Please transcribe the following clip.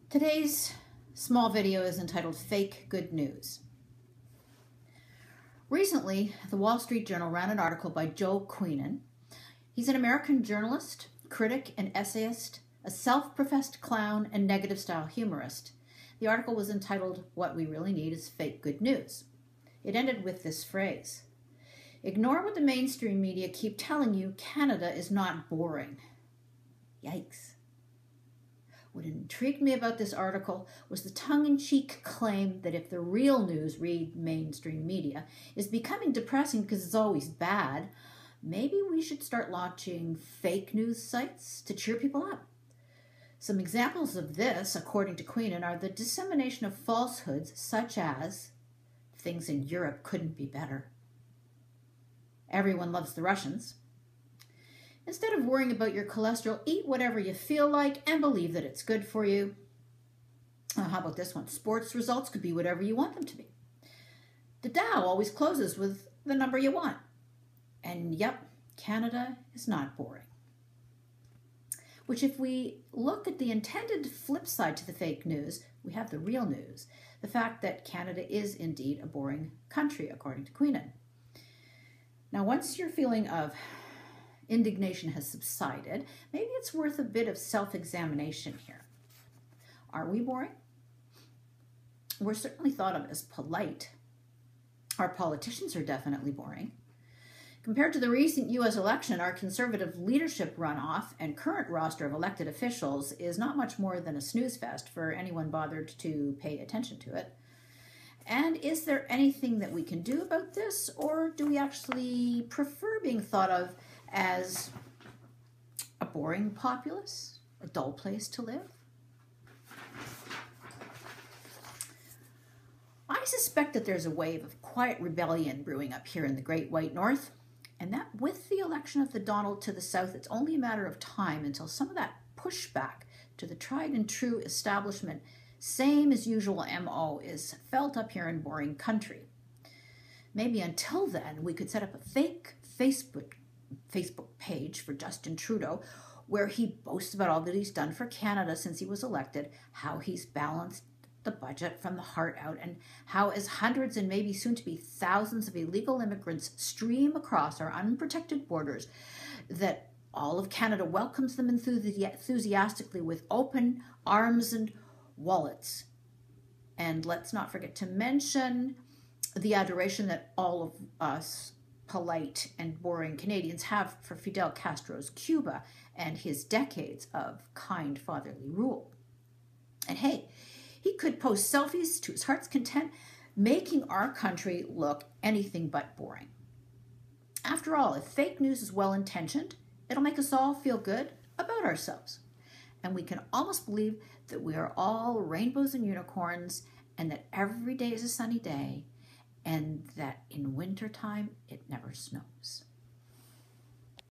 Today's small video is entitled Fake Good News. Recently, the Wall Street Journal ran an article by Joe Queenan. He's an American journalist, critic, and essayist, a self-professed clown and negative-style humorist. The article was entitled, What We Really Need is Fake Good News. It ended with this phrase: ignore what the mainstream media keep telling you, Canada is not boring. Yikes. What intrigued me about this article was the tongue-in-cheek claim that if the real news, read mainstream media, is becoming depressing because it's always bad, maybe we should start launching fake news sites to cheer people up. Some examples of this, according to Queenan, are the dissemination of falsehoods such as things in Europe couldn't be better, everyone loves the Russians, instead of worrying about your cholesterol, eat whatever you feel like and believe that it's good for you. How about this one? Sports results could be whatever you want them to be. The Dow always closes with the number you want. And yep, Canada is not boring. Which, if we look at the intended flip side to the fake news, we have the real news. The fact that Canada is indeed a boring country, according to Queenan. Now, once your feeling of indignation has subsided, maybe it's worth a bit of self-examination here. Are we boring? We're certainly thought of as polite. Our politicians are definitely boring. Compared to the recent U.S. election, our conservative leadership runoff and current roster of elected officials is not much more than a snooze fest for anyone bothered to pay attention to it. And is there anything that we can do about this, or do we actually prefer being thought of as a boring populace, a dull place to live? I suspect that there's a wave of quiet rebellion brewing up here in the Great White North, and that with the election of the Donald to the south, it's only a matter of time until some of that pushback to the tried and true establishment, same as usual MO, is felt up here in boring country. Maybe until then, we could set up a fake Facebook page for Justin Trudeau, where he boasts about all that he's done for Canada since he was elected, how he's balanced the budget from the heart out, and how as hundreds and maybe soon to be thousands of illegal immigrants stream across our unprotected borders, that all of Canada welcomes them enthusiastically with open arms and wallets. And let's not forget to mention the adoration that all of us polite and boring Canadians have for Fidel Castro's Cuba and his decades of kind fatherly rule. And hey, he could post selfies to his heart's content, making our country look anything but boring. After all, if fake news is well-intentioned, it'll make us all feel good about ourselves. And we can almost believe that we are all rainbows and unicorns, and that every day is a sunny day, and that in wintertime it never snows.